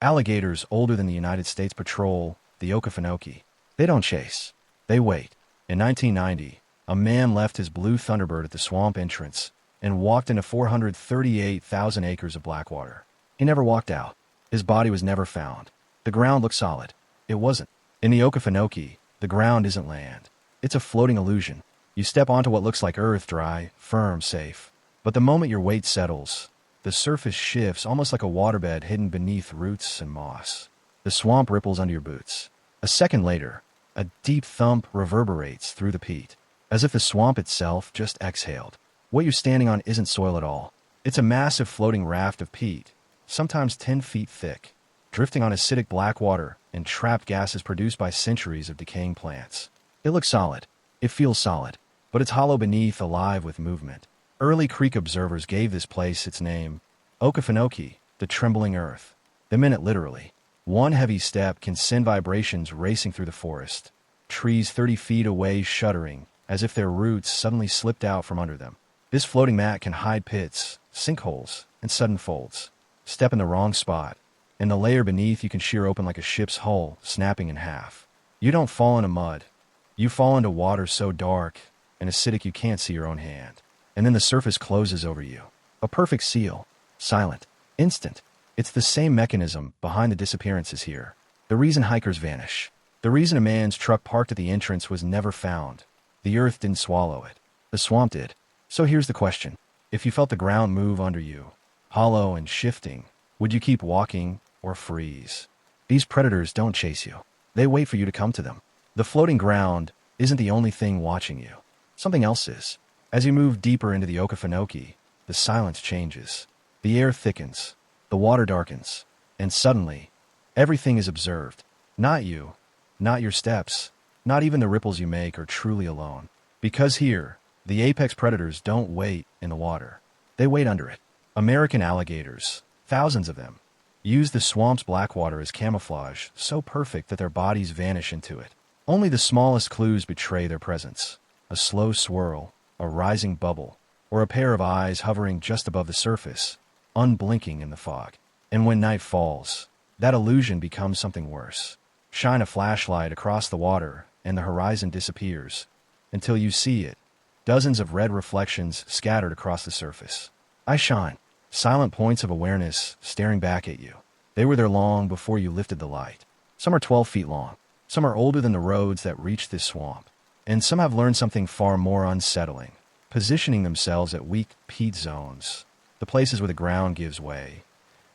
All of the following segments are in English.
Alligators older than the United States patrol the Okefenokee. They don't chase. They wait. In 1990, a man left his blue Thunderbird at the swamp entrance and walked into 438,000 acres of blackwater. He never walked out. His body was never found. The ground looked solid. It wasn't. In the Okefenokee, the ground isn't land. It's a floating illusion. You step onto what looks like earth, dry, firm, safe. But the moment your weight settles, the surface shifts almost like a waterbed hidden beneath roots and moss. The swamp ripples under your boots. A second later, a deep thump reverberates through the peat, as if the swamp itself just exhaled. What you're standing on isn't soil at all. It's a massive floating raft of peat, sometimes 10 feet thick, drifting on acidic black water and trapped gases produced by centuries of decaying plants. It looks solid. It feels solid. But it's hollow beneath, alive with movement. Early creek observers gave this place its name, Okefenokee, the trembling earth. They meant it literally. One heavy step can send vibrations racing through the forest. Trees 30 feet away shuddering, as if their roots suddenly slipped out from under them. This floating mat can hide pits, sinkholes, and sudden folds. Step in the wrong spot, and the layer beneath you can shear open like a ship's hull, snapping in half. You don't fall into mud. You fall into water so dark and acidic you can't see your own hand. And then the surface closes over you. A perfect seal. Silent. Instant. It's the same mechanism behind the disappearances here. The reason hikers vanish. The reason a man's truck parked at the entrance was never found. The earth didn't swallow it. The swamp did. So here's the question. If you felt the ground move under you, hollow and shifting, would you keep walking or freeze? These predators don't chase you. They wait for you to come to them. The floating ground isn't the only thing watching you. Something else is. As you move deeper into the Okefenokee, the silence changes. The air thickens. The water darkens. And suddenly, everything is observed. Not you. Not your steps. Not even the ripples you make are truly alone. Because here, the apex predators don't wait in the water. They wait under it. American alligators, thousands of them, use the swamp's blackwater as camouflage, so perfect that their bodies vanish into it. Only the smallest clues betray their presence. A slow swirl, a rising bubble, or a pair of eyes hovering just above the surface, unblinking in the fog. And when night falls, that illusion becomes something worse. Shine a flashlight across the water, and the horizon disappears, until you see it. Dozens of red reflections scattered across the surface. I shine. Silent points of awareness staring back at you. They were there long before you lifted the light. Some are 12 feet long. Some are older than the roads that reach this swamp. And some have learned something far more unsettling, positioning themselves at weak peat zones, the places where the ground gives way,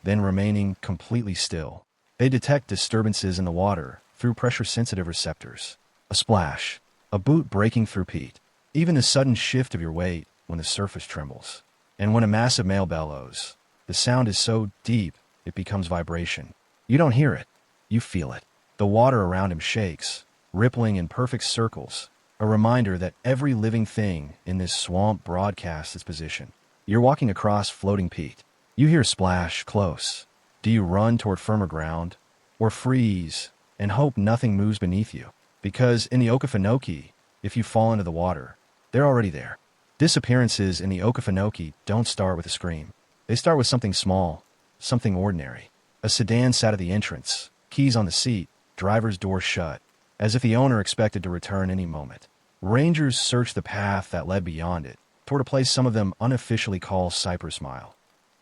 then remaining completely still. They detect disturbances in the water through pressure-sensitive receptors. A splash, a boot breaking through peat, even the sudden shift of your weight when the surface trembles. And when a massive male bellows, the sound is so deep it becomes vibration. You don't hear it. You feel it. The water around him shakes, rippling in perfect circles, a reminder that every living thing in this swamp broadcasts its position. You're walking across floating peat. You hear a splash close. Do you run toward firmer ground, or freeze and hope nothing moves beneath you? Because in the Okefenokee, if you fall into the water, they're already there. Disappearances in the Okefenokee don't start with a scream. They start with something small, something ordinary. A sedan sat at the entrance, keys on the seat, driver's door shut, as if the owner expected to return any moment. Rangers searched the path that led beyond it, toward a place some of them unofficially call Cypress Mile.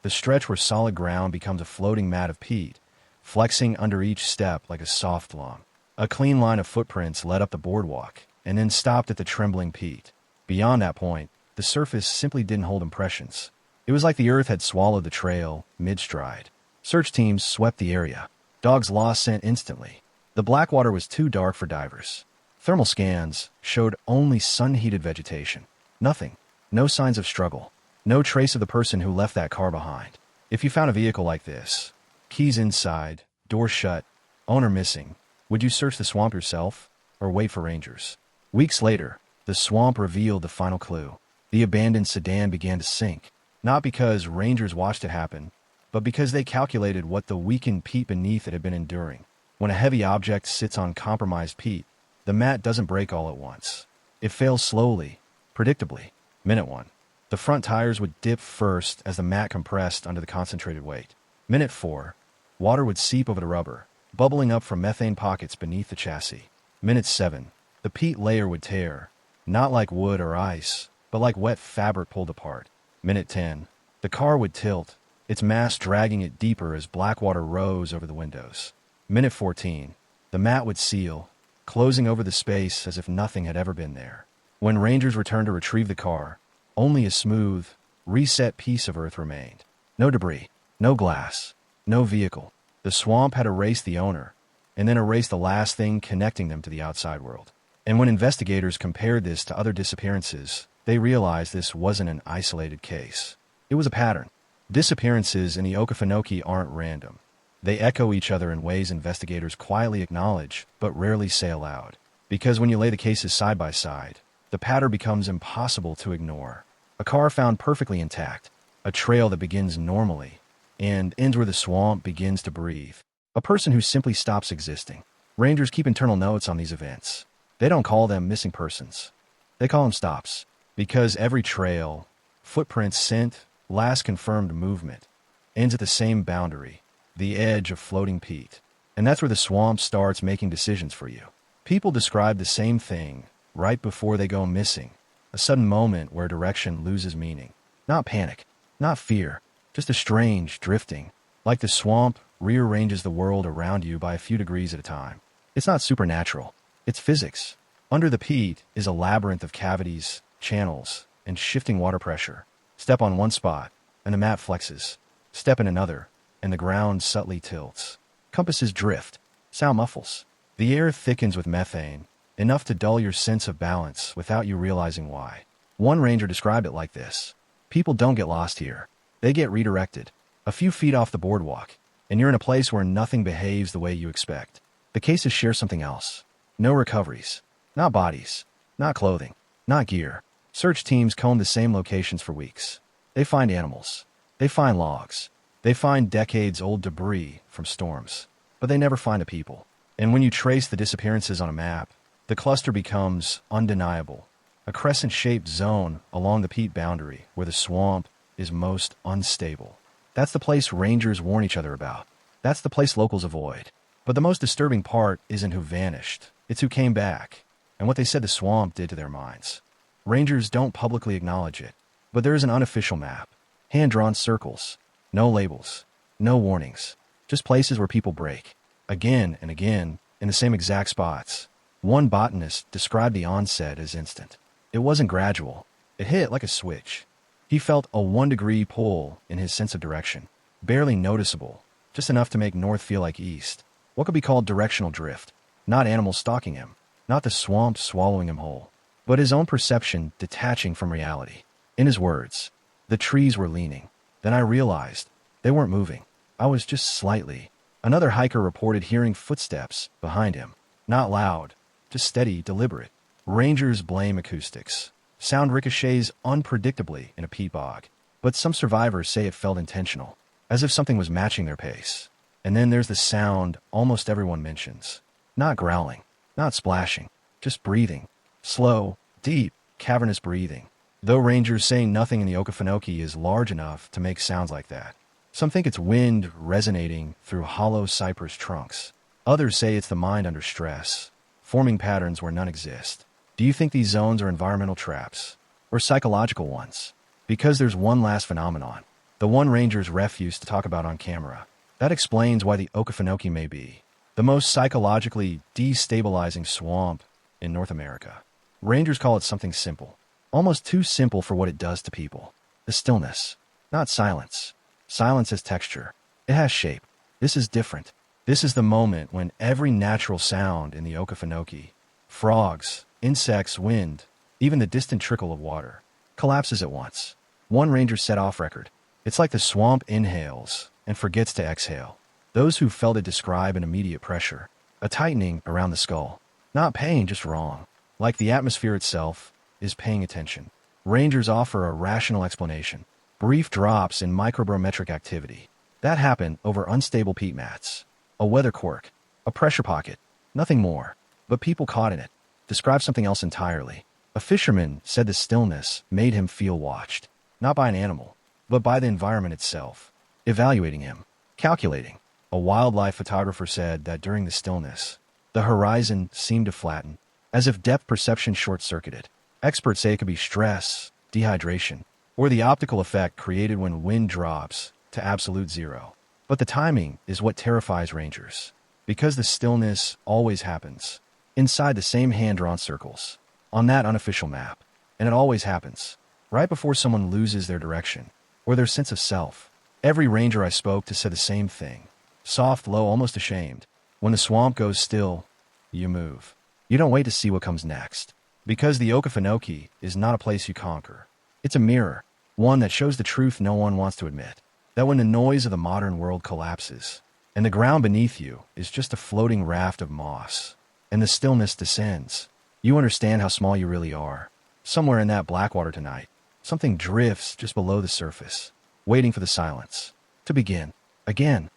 The stretch where solid ground becomes a floating mat of peat, flexing under each step like a soft lung. A clean line of footprints led up the boardwalk, and then stopped at the trembling peat. Beyond that point, the surface simply didn't hold impressions. It was like the earth had swallowed the trail mid-stride. Search teams swept the area. Dogs lost scent instantly. The blackwater was too dark for divers. Thermal scans showed only sun-heated vegetation. Nothing. No signs of struggle. No trace of the person who left that car behind. If you found a vehicle like this, keys inside, door shut, owner missing, would you search the swamp yourself or wait for rangers? Weeks later, the swamp revealed the final clue. The abandoned sedan began to sink, not because rangers watched it happen, but because they calculated what the weakened peat beneath it had been enduring. When a heavy object sits on compromised peat, the mat doesn't break all at once. It fails slowly, predictably. Minute 1. The front tires would dip first as the mat compressed under the concentrated weight. Minute 4. Water would seep over the rubber, bubbling up from methane pockets beneath the chassis. Minute 7. The peat layer would tear, not like wood or ice, but like wet fabric pulled apart. Minute 10. The car would tilt, its mass dragging it deeper as black water rose over the windows. Minute 14. The mat would seal, closing over the space as if nothing had ever been there. When rangers returned to retrieve the car, only a smooth, reset piece of earth remained. No debris, no glass, no vehicle. The swamp had erased the owner, and then erased the last thing connecting them to the outside world. And when investigators compared this to other disappearances, they realized this wasn't an isolated case. It was a pattern. Disappearances in the Okefenokee aren't random. They echo each other in ways investigators quietly acknowledge, but rarely say aloud. Because when you lay the cases side by side, the pattern becomes impossible to ignore. A car found perfectly intact, a trail that begins normally, and ends where the swamp begins to breathe. A person who simply stops existing. Rangers keep internal notes on these events. They don't call them missing persons. They call them stops. Because every trail, footprint scent, last confirmed movement, ends at the same boundary, the edge of floating peat. And that's where the swamp starts making decisions for you. People describe the same thing right before they go missing. A sudden moment where direction loses meaning. Not panic, not fear, just a strange drifting. Like the swamp rearranges the world around you by a few degrees at a time. It's not supernatural. It's physics. Under the peat is a labyrinth of cavities, channels, and shifting water pressure. Step on one spot, and the mat flexes. Step in another, and the ground subtly tilts. Compasses drift. Sound muffles. The air thickens with methane, enough to dull your sense of balance without you realizing why. One ranger described it like this. People don't get lost here. They get redirected. A few feet off the boardwalk, and you're in a place where nothing behaves the way you expect. The cases share something else. No recoveries. Not bodies. Not clothing. Not gear. Search teams comb the same locations for weeks. They find animals. They find logs. They find decades-old debris from storms. But they never find the people. And when you trace the disappearances on a map, the cluster becomes undeniable. A crescent-shaped zone along the peat boundary where the swamp is most unstable. That's the place rangers warn each other about. That's the place locals avoid. But the most disturbing part isn't who vanished. It's who came back, and what they said the swamp did to their minds. Rangers don't publicly acknowledge it, but there is an unofficial map. Hand-drawn circles. No labels. No warnings. Just places where people break. Again and again, in the same exact spots. One botanist described the onset as instant. It wasn't gradual. It hit like a switch. He felt a 1-degree pull in his sense of direction. Barely noticeable, just enough to make north feel like east. What could be called directional drift. Not animals stalking him. Not the swamp swallowing him whole. But his own perception detaching from reality. In his words, the trees were leaning. Then I realized they weren't moving. I was just slightly. Another hiker reported hearing footsteps behind him. Not loud, just steady, deliberate. Rangers blame acoustics. Sound ricochets unpredictably in a peat bog. But some survivors say it felt intentional, as if something was matching their pace. And then there's the sound almost everyone mentions. Not growling, not splashing, just breathing. Slow, deep, cavernous breathing. Though rangers say nothing in the Okefenokee is large enough to make sounds like that. Some think it's wind resonating through hollow cypress trunks. Others say it's the mind under stress, forming patterns where none exist. Do you think these zones are environmental traps, or psychological ones? Because there's one last phenomenon, the one rangers refuse to talk about on camera. That explains why the Okefenokee may be the most psychologically destabilizing swamp in North America. Rangers call it something simple, almost too simple for what it does to people. The stillness, not silence. Silence has texture. It has shape. This is different. This is the moment when every natural sound in the Okefenokee, frogs, insects, wind, even the distant trickle of water, collapses at once. One ranger said off record, "It's like the swamp inhales and forgets to exhale." Those who felt it describe an immediate pressure, a tightening around the skull. Not pain, just wrong. Like the atmosphere itself is paying attention. Rangers offer a rational explanation. Brief drops in microbarometric activity. That happened over unstable peat mats. A weather quirk. A pressure pocket. Nothing more. But people caught in it. Described something else entirely. A fisherman said the stillness made him feel watched. Not by an animal, but by the environment itself. Evaluating him. Calculating. A wildlife photographer said that during the stillness, the horizon seemed to flatten, as if depth perception short-circuited. Experts say it could be stress, dehydration, or the optical effect created when wind drops to absolute zero. But the timing is what terrifies rangers, because the stillness always happens inside the same hand-drawn circles on that unofficial map, and it always happens right before someone loses their direction or their sense of self. Every ranger I spoke to said the same thing. Soft, low, almost ashamed. When the swamp goes still, you move. You don't wait to see what comes next. Because the Okefenokee is not a place you conquer. It's a mirror, one that shows the truth no one wants to admit. That when the noise of the modern world collapses, and the ground beneath you is just a floating raft of moss, and the stillness descends, you understand how small you really are. Somewhere in that black water tonight, something drifts just below the surface, waiting for the silence to begin again.